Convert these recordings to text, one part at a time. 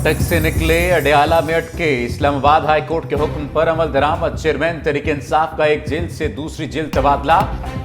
अटक से निकले अडयाला में अटके। इस्लामाबाद हाई कोर्ट के हुक्म पर अमल दरामद। चेयरमैन तहरीक इंसाफ का एक जेल से दूसरी जेल तबादला।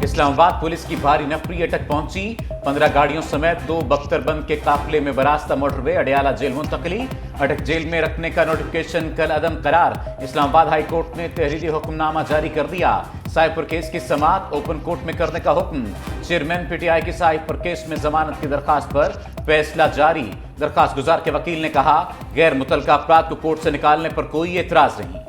इस्लामाबाद पुलिस की भारी नफरी अटक पहुंची। 15 गाड़ियों समेत 2 बख्तरबंद के काफिले में बरास्ता मोटरवे अडयाला जेल मुंतकली। अटक जेल में रखने का नोटिफिकेशन कल अदम करार। इस्लामाबाद हाई कोर्ट ने तहरीरी हुक्मनामा जारी कर दिया। साइबर केस की समाअत ओपन कोर्ट में करने का हुक्म। चेयरमैन पीटीआई की साइबर केस में जमानत की दरखास्त पर फैसला जारी। दरखास्त गुजार के वकील ने कहा, गैर मुतल्लका अफराद को कोर्ट से निकालने पर कोई एतराज नहीं।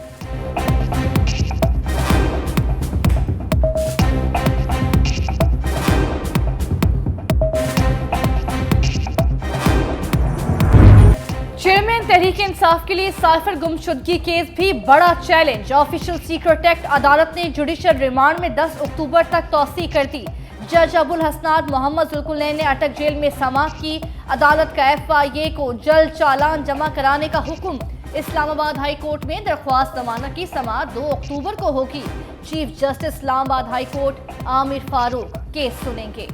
चेयरमैन तहरीक इंसाफ के लिए साइफर गुमशुदगी केस भी बड़ा चैलेंज। ऑफिशियल सीक्रेट एक्ट अदालत ने जुडिशियल रिमांड में 10 अक्टूबर तक तौसीह कर दी। जज अबुल हसनात मोहम्मद जुल्कुलनैन ने अटक जेल में समाअत की। अदालत का FIA को जल्द चालान जमा कराने का हुक्म। इस्लामाबाद हाई कोर्ट में दरख्वास्त जमानत की समाअत 2 अक्टूबर को होगी। Chief justice Islamabad high court Aamir Farooq case सुनेंगे।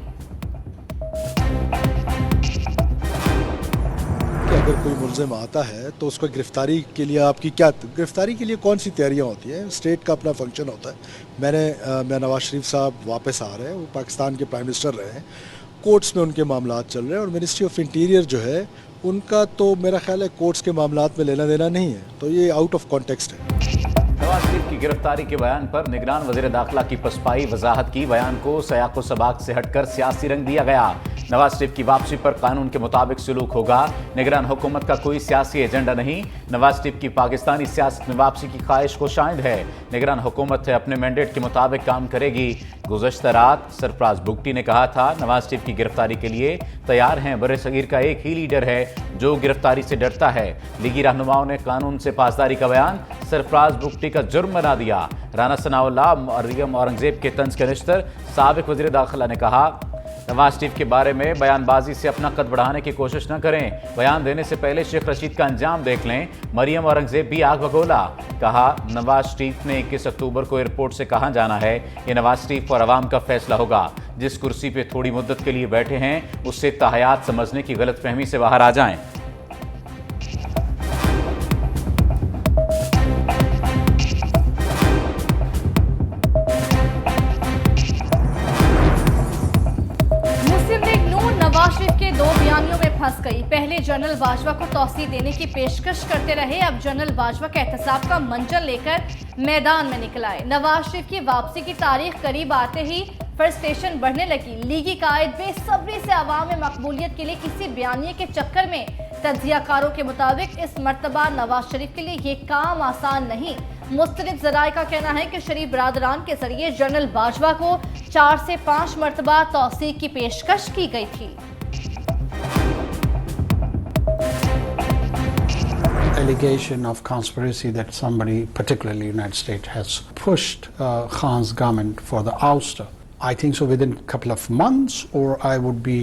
अगर कोई मुलजिम आता है तो उसको गिरफ्तारी के लिए आपकी क्या गिरफ्तारी के लिए कौन सी तैयारियां होती हैं? स्टेट का अपना फंक्शन होता है। मैं नवाज शरीफ साहब वापस आ रहे हैं, वो पाकिस्तान के प्राइम मिनिस्टर रहे हैं, कोर्ट्स में उनके मामलात चल रहे हैं और मिनिस्ट्री ऑफ इंटीरियर जो है उनका तो मेरा ख्याल है कोर्ट्स के मामलात में लेना देना नहीं है, तो ये आउट ऑफ कॉन्टेक्स्ट है। नवाज शरीफ की गिरफ्तारी के बयान पर निगरान वज़ीर दाखिला की पसपाई वजाहत की। बयान को सयाको सबाक से हटकर सियासी रंग दिया गया। नवाज शरीफ की वापसी पर कानून के मुताबिक सलूक होगा। निगरान हुकूमत का कोई सियासी एजेंडा नहीं। नवाज शरीफ की पाकिस्तानी सियासत में वापसी की ख्वाहिश को शायद है। निगरान हुकूमत अपने मैंडेट के मुताबिक काम करेगी। गुज़श्ता रात सरफराज बुगटी ने कहा था, नवाज शरीफ की गिरफ्तारी के लिए तैयार हैं। बर्रे सगीर का एक ही लीडर है जो गिरफ्तारी से डरता है। लीगी रहनुमाओं ने कानून से पासदारी का बयान सरफराज बुगटी का जुर्म बना दिया। राना सनाउल्लाह मरियम औरंगजेब के तंज के निश्तर साबिक वज़ीर दाखिला ने कहा, नवाज शरीफ के बारे में बयानबाजी से अपना कद बढ़ाने की कोशिश न करें। बयान देने से पहले शेख रशीद का अंजाम देख लें। मरियम औरंगजेब भी आग भगोला। कहा, नवाज शरीफ ने 21 अक्टूबर को एयरपोर्ट से कहां जाना है, ये नवाज शरीफ और अवाम का फैसला होगा। जिस कुर्सी पे थोड़ी मुद्दत के लिए बैठे हैं उससे ताहयात समझने की गलतफहमी से बाहर आ जाएं। फंस गई। पहले जनरल बाजवा को तौसीह देने की पेशकश करते रहे, अब जनरल बाजवा के एहतसाब का मंजर लेकर मैदान में निकल आए। नवाज शरीफ की वापसी की तारीख करीब आते ही फ्रस्ट्रेशन बढ़ने लगी। लीगी कायद बेसब्री से अवाम में मकबूलियत के लिए किसी बयानिए के चक्कर में। तज्जियाकारों के मुताबिक इस मर्तबा नवाज शरीफ के लिए ये काम आसान नहीं। मुख्तलिफ ज़राए का कहना है कि शरीफ बरादरान के जरिए जनरल बाजवा को 4 से 5 मरतबा तौसीह की पेशकश की गई थी। Allegation of conspiracy that somebody, particularly United States, has pushed Khan's government for the ouster. I think so within a couple of months, or I would be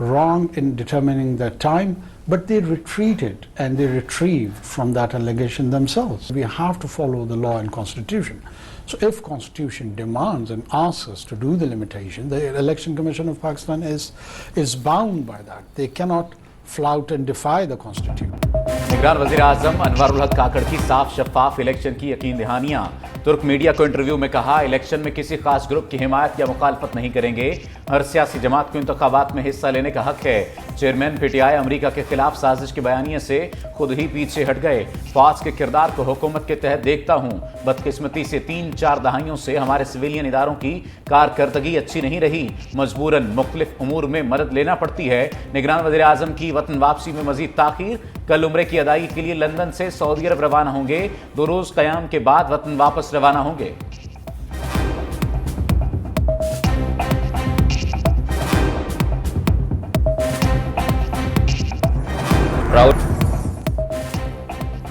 wrong in determining the time, but they retreated and they retrieved from that allegation themselves. We have to follow the law and constitution. So if constitution demands and asks us to do the limitation, the Election Commission of Pakistan is bound by that. They cannot flout and defy the constitution. निगरान वज़ीर आज़म अनवारुल हक काकड़ की साफ शफाफ election की यकीन दहानियां। तुर्क media को interview में कहा, इलेक्शन में किसी खास ग्रुप की हिमायत या मुखालफत नहीं करेंगे। हर सियासी जमात को इंतखाबात में हिस्सा लेने का हक है। चेयरमैन पीटीआई अमेरिका के खिलाफ साजिश के बयानिए से खुद ही पीछे हट गए। फौज के किरदार को हुकूमत के तहत देखता हूँ। बदकिस्मती से 3-4 दहाइयों से हमारे सिविलियन इदारों की कारकर्दगी अच्छी नहीं रही। मजबूरन मुख्तलिफ उमूर में मदद लेना पड़ती है। निगरान वज़ीर आज़म की वतन वापसी में मजीद ताखीर। कल उम्रे की अदायगी के लिए लंदन से सऊदी अरब रवाना होंगे। 2 रोज क़याम के बाद वतन वापस रवाना होंगे।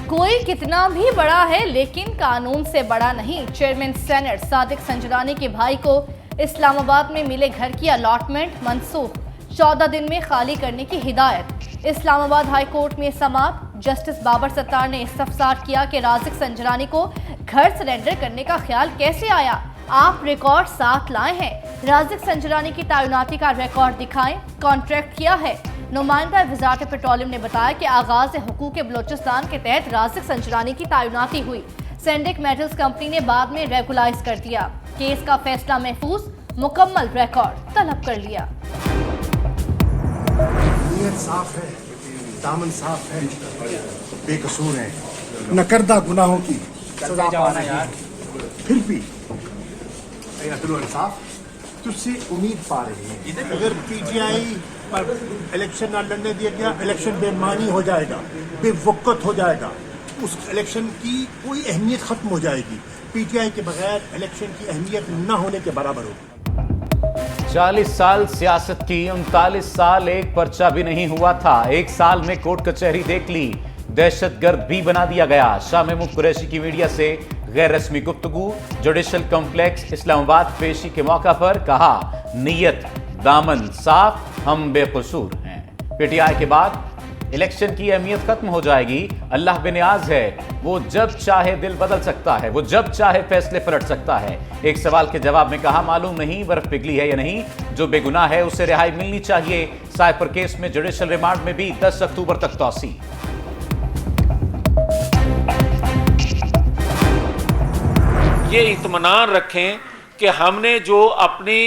कोई कितना भी बड़ा है लेकिन कानून से बड़ा नहीं। चेयरमैन सेनेट सादिक संजरानी के भाई को इस्लामाबाद में मिले घर की अलॉटमेंट मंसूख। 14 दिन में खाली करने की हिदायत। इस्लामाबाद हाई कोर्ट में समाअत। जस्टिस बाबर सत्तार ने इस्तफसार किया कि राज़िक संजरानी को घर सरेंडर करने का ख्याल कैसे आया। आप रिकॉर्ड साथ लाए हैं। राज़िक संजरानी की तैनाती का रिकॉर्ड दिखाएं, कॉन्ट्रैक्ट किया है। नुमाइंदा वज़ारत पेट्रोलियम ने बताया कि आगाज हुकूक बलोचिस्तान के तहत राज़िक संजरानी की तैनाती हुई। सेंडिक मेटल्स कंपनी ने बाद में रेगुलाइज कर दिया। केस का फैसला महफूज, मुकम्मल रिकॉर्ड तलब कर लिया। नीयत साफ है, दामन साफ है, बेकसूर है, नकरदा गुनाहों की सजा पाना यार, फिर भी अदल इंसाफ तुझसे उम्मीद पा रही है। अगर पीटीआई पर इलेक्शन ना लड़ने दिया गया, इलेक्शन बेमानी हो जाएगा, बेवकत हो जाएगा, उस इलेक्शन की कोई अहमियत खत्म हो जाएगी। पीटीआई के बगैर इलेक्शन की अहमियत न होने के बराबर होगी। 40 साल सियासत की, 39 साल एक पर्चा भी नहीं हुआ था। एक साल में कोर्ट कचहरी देख ली, दहशतगर्द भी बना दिया गया। शाह महमूद कुरैशी की मीडिया से गैर रस्मी गुफ्तगू, जुडिशल कॉम्प्लेक्स इस्लामाबाद पेशी के मौका पर कहा, नीयत दामन साफ, हम बेकसूर हैं। पीटीआई के बाद इलेक्शन की अहमियत खत्म हो जाएगी। अल्लाह बेनियाज है, वो जब चाहे दिल बदल सकता है, वो जब चाहे फैसले पलट सकता है। एक सवाल के जवाब में कहा, मालूम नहीं बर्फ पिघली है या नहीं, जो बेगुनाह है उसे रिहाई मिलनी चाहिए। साइफर केस में जुडिशल रिमांड में भी 10 अक्टूबर तक तौसी। ये इत्मीनान रखें कि हमने जो अपनी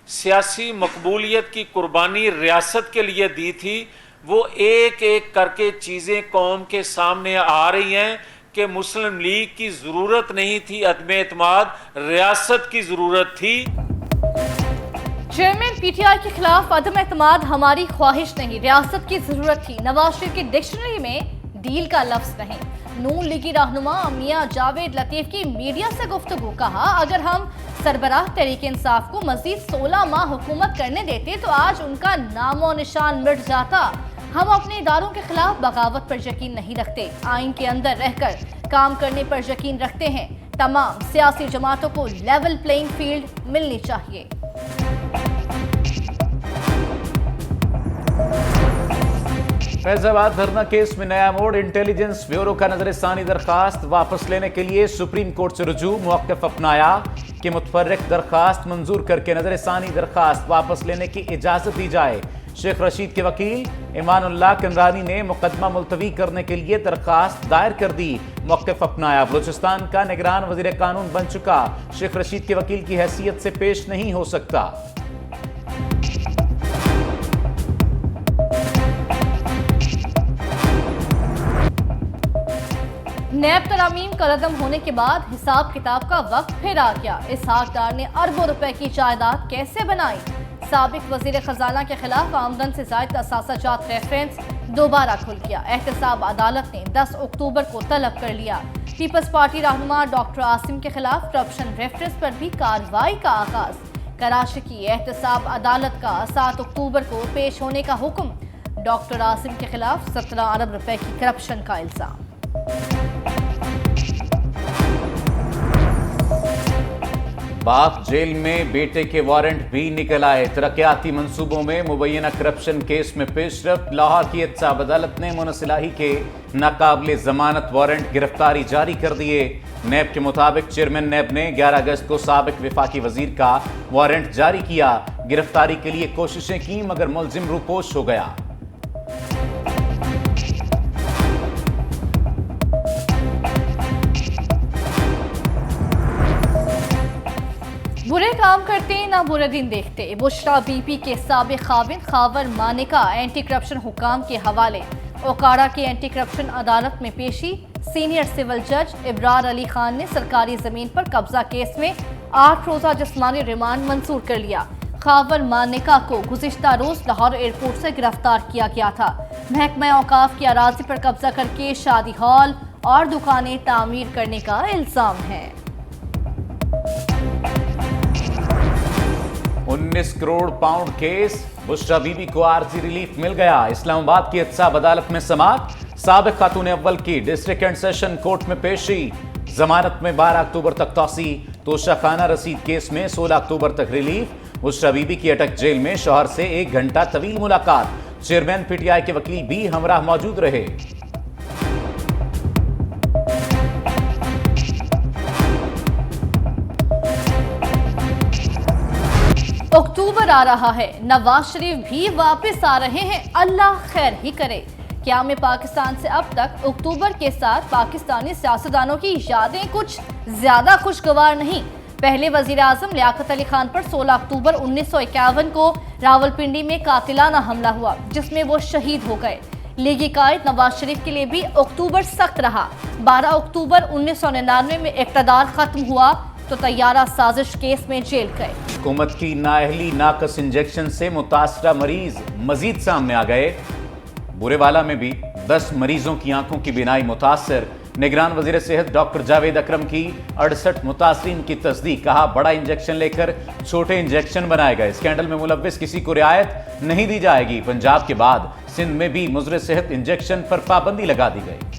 सियासी मकबूलियत की कुर्बानी रियासत के लिए दी थी, वो एक एक करके चीज़ें कौम के सामने आ रही हैं कि मुस्लिम लीग की ज़रूरत नहीं थी, अदम एतमाद रियासत की ज़रूरत थी। चेयरमैन पीटीआई के खिलाफ अदम एतमाद हमारी ख्वाहिश नहीं, रियासत की जरूरत थी। नवाज शरीफ की डिक्शनरी में डील का लफ्ज नहीं। नून लीगी रहनुमा मियां जावेद लतीफ की मीडिया से गुफ्तगू, कहा, अगर हम सरबराह तहरीक इंसाफ को मजीद 16 माह हुकूमत करने देते तो आज उनका नामो निशान मिट जाता। हम अपने इदारों के खिलाफ बगावत पर यकीन नहीं रखते, आइन के अंदर रहकर काम करने पर यकीन रखते हैं। तमाम सियासी जमातों को लेवल प्लेइंग फील्ड मिलनी चाहिए। फैजाबाद धरना केस में नया मोड़, इंटेलिजेंस ब्यूरो का नजरसानी दरखास्त वापस लेने के लिए सुप्रीम कोर्ट से रुजू, मौक़िफ़ अपनाया कि मुतफर्रिक दरखास्त मंजूर करके नजरसानी दरखास्त वापस लेने की इजाजत दी जाए। शेख रशीद के वकील ईमानुल्लाह कंरानी ने मुकदमा मुलतवी करने के लिए दरखास्त दायर कर दी, मौक़िफ़ अपनाया। बलूचिस्तान का निगरान वज़ीर कानून बन चुका, शेख रशीद के वकील की हैसियत से पेश नहीं हो सकता। नैब तरामीम का रदम होने के बाद हिसाब किताब का वक्त फिर आ गया। इसहाक डार ने अरबों रुपए की जायदाद कैसे बनाई? साबिक वजीर खजाना के खिलाफ आमदन से जायद असासाजात रेफरेंस दोबारा खुल गया। एहतसाब अदालत ने 10 अक्टूबर को तलब कर लिया। पीपल्स पार्टी रहनुमा डॉक्टर आसिम के खिलाफ करप्शन रेफरेंस पर भी कार्रवाई का आगाज। कराची की एहतसाब अदालत का 7 अक्टूबर को पेश होने का हुक्म। डॉक्टर आसिम के खिलाफ 17 अरब रुपए की करप्शन का इल्जाम। बाप जेल में, बेटे के वारंट भी निकल आए। तरक्याती मंसूबों में मुबैना करप्शन केस में पेशरफ। लाहौर की एहतसाब अदालत ने मुनसिलाही के नाकाबिले जमानत वारंट गिरफ्तारी जारी कर दिए। नैब के मुताबिक चेयरमैन नैब ने 11 अगस्त को साबिक विफाकी वजीर का वारंट जारी किया। गिरफ्तारी के लिए कोशिशें की मगर मुलजिम रूपोश हो गया। बुरे काम करते ना बुरे दिन देखते। बुशरा बीपी के साबिक खाविंद खावर मानिका एंटी करप्शन हुकाम के हवाले। ओकाड़ा की एंटी करप्शन अदालत में पेशी। सीनियर सिविल जज इब्रार अली खान ने सरकारी जमीन पर कब्जा केस में 8 रोजा जिस्मानी रिमांड मंजूर कर लिया। खावर मानिका को गुज़िश्ता रोज लाहौर एयरपोर्ट से गिरफ्तार किया गया था। महकमा औकाफ की अराजी पर कब्जा करके शादी हॉल और दुकानें तामीर करने का इल्जाम है। 19 करोड़ पाउंड केस, बुशरा बीबी को आर्जी रिलीफ मिल गया। इस्लामाबाद की एहतसाब अदालत में समाअत। साबिक खातून अव्वल की डिस्ट्रिक्ट एंड सेशन कोर्ट में पेशी। जमानत में 12 अक्टूबर तक तौसी। तोशाखाना रसीद केस में 16 अक्टूबर तक रिलीफ। बुशरा बीबी की अटक जेल में शौहर से 1 घंटा तवील मुलाकात। चेयरमैन पीटीआई के वकील भी हमराह मौजूद रहे। अक्टूबर आ रहा है, नवाज शरीफ भी वापस आ रहे हैं, अल्लाह खैर ही करे। क़याम पाकिस्तान से अब तक अक्टूबर के साथ पाकिस्तानी सियासतदानों की यादें कुछ ज्यादा खुशगवार नहीं। पहले वजीर आजम लियाकत अली खान पर 16 अक्टूबर 1951 को रावलपिंडी में कातिलाना हमला हुआ, जिसमें वो शहीद हो गए। लीगी कायद नवाज शरीफ के लिए भी अक्टूबर सख्त रहा। 12 अक्टूबर 1999 में इक़्तिदार खत्म हुआ तो तैयारा साजिश केस में जेल गए। हुकूमत की नाअहली नाकस इंजेक्शन से मुतासरा मरीज मजीद सामने आ गए। बुरेवाला में भी 10 मरीजों की आंखों की बीनाई मुतासर। निगरान वजीर सेहत डॉक्टर जावेद अकरम की 68 मुतासरीन की तस्दीक। कहा, बड़ा इंजेक्शन लेकर छोटे इंजेक्शन बनाए गए। स्कैंडल में मुलव्विस किसी को रियायत नहीं दी जाएगी। पंजाब के बाद सिंध में भी मुजरे सेहत इंजेक्शन पर पाबंदी लगा दी गई।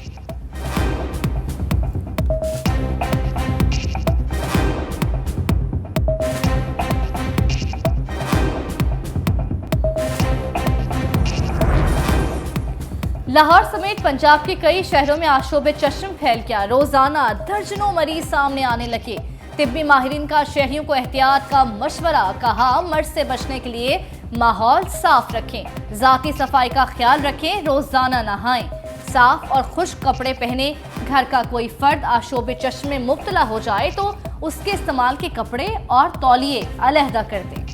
लाहौर समेत पंजाब के कई शहरों में आशोब चश्म फैल गया। रोजाना दर्जनों मरीज सामने आने लगे। तिब्बी माहिरीन का शहरियों को एहतियात का मशवरा। कहा, मर्ज से बचने के लिए माहौल साफ रखें, जाती सफाई का ख्याल रखें, रोजाना नहाएं, साफ और खुश्क कपड़े पहने। घर का कोई फर्द आशोब चश्म में मुब्तला हो जाए तो उसके इस्तेमाल के कपड़े और तौलिए अलहदा कर दें।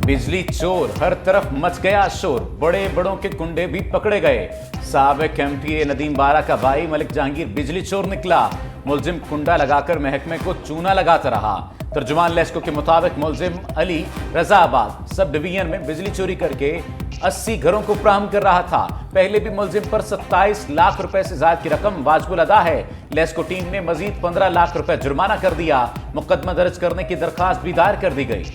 बिजली चोर, हर तरफ मच गया शोर। बड़े बड़ों के कुंडे भी पकड़े गए। साबिक एमपीए नदीम बारा का भाई मलिक जहांगीर बिजली चोर निकला। मुलजिम कुंडा लगाकर महकमे को चूना लगाता रहा। तर्जुमान लेस्को के मुताबिक मुलजिम अली रजाबाद सब डिवीजन में बिजली चोरी करके 80 घरों को फराहम कर रहा था। पहले भी मुलजिम पर 27 लाख रुपए से ज्यादा की रकम वाजिबुल अदा है। लेस्को टीम ने मजीद 15 लाख रुपए जुर्माना कर दिया। मुकदमा दर्ज करने की दरखास्त भी दायर कर दी गई।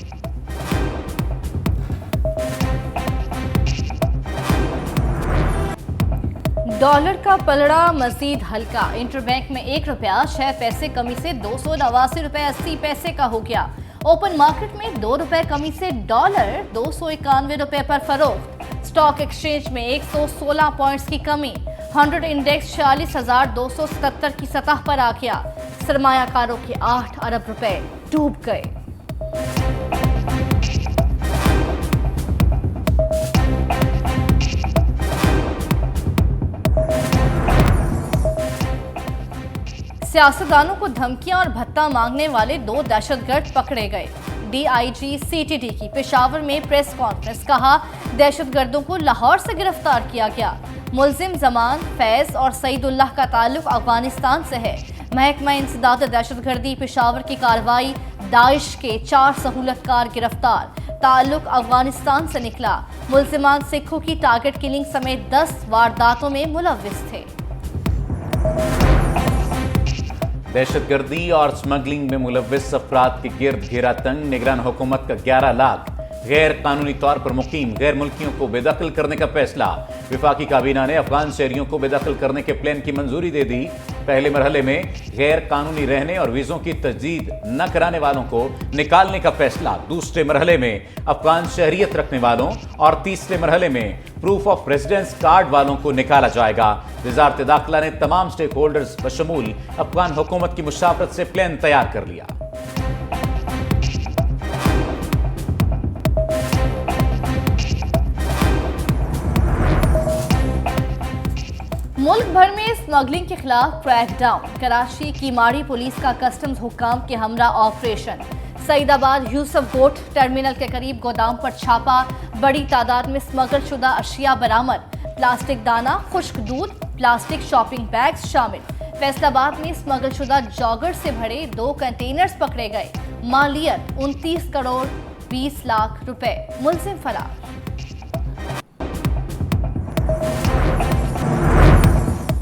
डॉलर का पलड़ा मजीद हल्का। इंटरबैंक में 1 रुपया 6 पैसे कमी से 289 रुपए 80 पैसे का हो गया। ओपन मार्केट में 2 रुपए कमी से डॉलर 291 रुपए पर फरोख्त। स्टॉक एक्सचेंज में 116 पॉइंट्स की कमी। 100 इंडेक्स 46,277 की सतह पर आ गया। सरमायाकारों के 8 अरब रुपए डूब गए। सियासतदानों को धमकियां और भत्ता मांगने वाले 2 दहशतगर्द पकड़े गए। डीआईजी सीटीडी की पेशावर में प्रेस कॉन्फ्रेंस। कहा, दहशतगर्दों को लाहौर से गिरफ्तार किया गया। मुलजिम जमान, फैज और सईदुल्लाह का ताल्लुक अफगानिस्तान से है। महकमा इंसदाद दहशतगर्दी पेशावर की कार्रवाई। दाइश के 4 सहूलतकार गिरफ्तार। ताल्लुक अफगानिस्तान से निकला। मुलजिमान सिखों की टारगेट किलिंग समेत 10 वारदातों में मुलव्विस थे। दहशतगर्दी और स्मगलिंग में मुलव्विस अफराद के गिर्द घेरा तंग। निगरान हुकूमत का 11 लाख गैर कानूनी तौर पर मुकीम गैर मुल्कियों को बेदखल करने का फैसला। विफाकी काबीना ने अफगान शहरियों को बेदखल करने के प्लान की मंजूरी दे दी। पहले मरहले में गैर कानूनी रहने और वीज़ों की तजदीद न कराने वालों को निकालने का फैसला। दूसरे मरहले में अफगान शहरियत रखने वालों और तीसरे मरहले में प्रूफ ऑफ रेजिडेंस कार्ड वालों को निकाला जाएगा। वजारत दाखिला ने तमाम स्टेक होल्डर्स बशमूल अफगान हुकूमत की मुशावरत से प्लान तैयार कर लिया। मुल्क भर में स्मगलिंग के खिलाफ क्रैकडाउन। कराची की माड़ी पुलिस का कस्टम्स हुक्काम के हमरा ऑपरेशन। सईदाबाद यूसुफ गोट टर्मिनल के करीब गोदाम पर छापा। बड़ी तादाद में स्मगल शुदा अशिया बरामद। प्लास्टिक दाना, खुश्क दूध, प्लास्टिक शॉपिंग बैग्स शामिल। फैसलाबाद में स्मगल शुदा जॉगर से भरे 2 कंटेनर्स पकड़े गए। मालियत 29 करोड़ 20 लाख रुपए। मुलजिम फरार।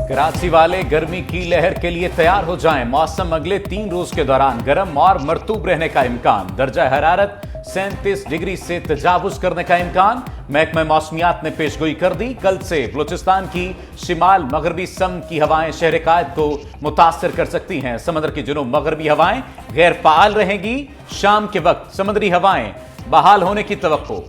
कराची वाले गर्मी की लहर के लिए तैयार हो जाएं। मौसम अगले 3 रोज के दौरान गर्म और मरतूब रहने का इम्कान। दर्जा हरारत 37 डिग्री से तजावुज करने का इम्कान। महकमा मौसमियात ने पेशगोई कर दी। कल से बलूचिस्तान की शिमाल मगरबी सम की हवाएं शहर कायद को मुतासर कर सकती हैं। समंदर की जुनूब मगरबी हवाएं गैर फाल रहेंगी। शाम के वक्त समुद्री हवाएं बहाल होने की तवक्को।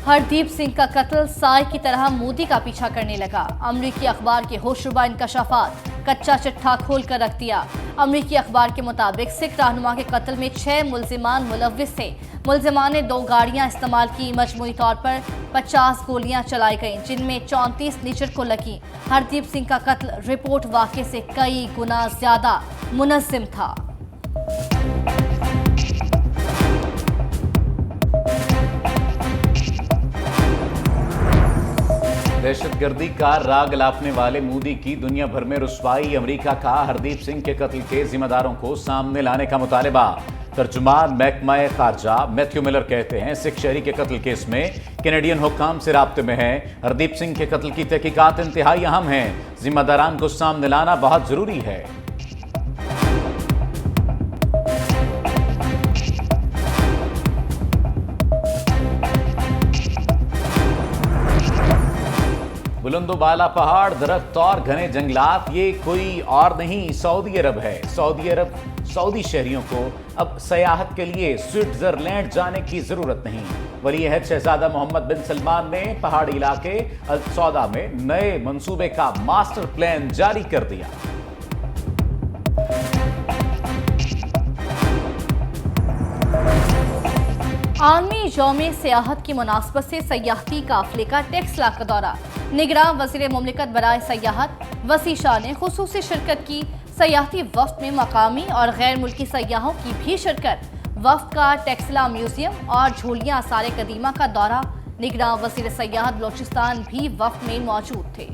हरदीप सिंह का कत्ल साय की तरह मोदी का पीछा करने लगा। अमरीकी अखबार के होशरुबा इंकशाफात, कच्चा चिट्ठा खोल कर रख दिया। अमरीकी अखबार के मुताबिक सिख रहनुमा के कत्ल में 6 मुलजिमान मुलव्विस थे। मुलजिमान ने 2 गाड़ियां इस्तेमाल की। मजमूई तौर पर 50 गोलियां चलाई गईं, जिनमें 34 नीचर को लगी। हरदीप सिंह का कत्ल रिपोर्ट वाक़े से कई गुना ज्यादा मुनज़्ज़म था। दहशतगर्दी का राग लापने वाले मोदी की दुनिया भर में रुसवाई। अमेरिका का हरदीप सिंह के कत्ल के जिम्मेदारों को सामने लाने का मुतालबा। तर्जुमान महकमा खारजा मैथ्यू मिलर कहते हैं सिख शहरी के कत्ल केस में कैनेडियन हुक्काम से राब्ते में है। हरदीप सिंह के कत्ल की तहकीकात इंतहाई अहम है। जिम्मेदारान को सामने लाना बहुत जरूरी है। बुलंदोबाला पहाड़, दरख्त और घने जंगलात, ये कोई और नहीं सऊदी अरब है। सऊदी शहरियों को अब सयाहत के लिए स्विट्जरलैंड जाने की जरूरत नहीं। वली अहद शहजादा मोहम्मद बिन सलमान ने पहाड़ी इलाके अल सौदा में नए मंसूबे का मास्टर प्लान जारी कर दिया। आलमी यौम सियाहत की मुनासबत से सयाहती काफिले का टेक्सला का दौरा। निगरान वज़ीर मुमलिकत बराए सयाहत वसी शाह ने खुसूसी शिरकत की। सयाहती वफ्द में मकामी और गैर मुल्की सयाहों की भी शिरकत। वफ्द का टेक्सला म्यूजियम और झोलियां आसार कदीमा का दौरा। निगरान वज़ीर सयाहत बलोचिस्तान भी वफ्द में मौजूद थे।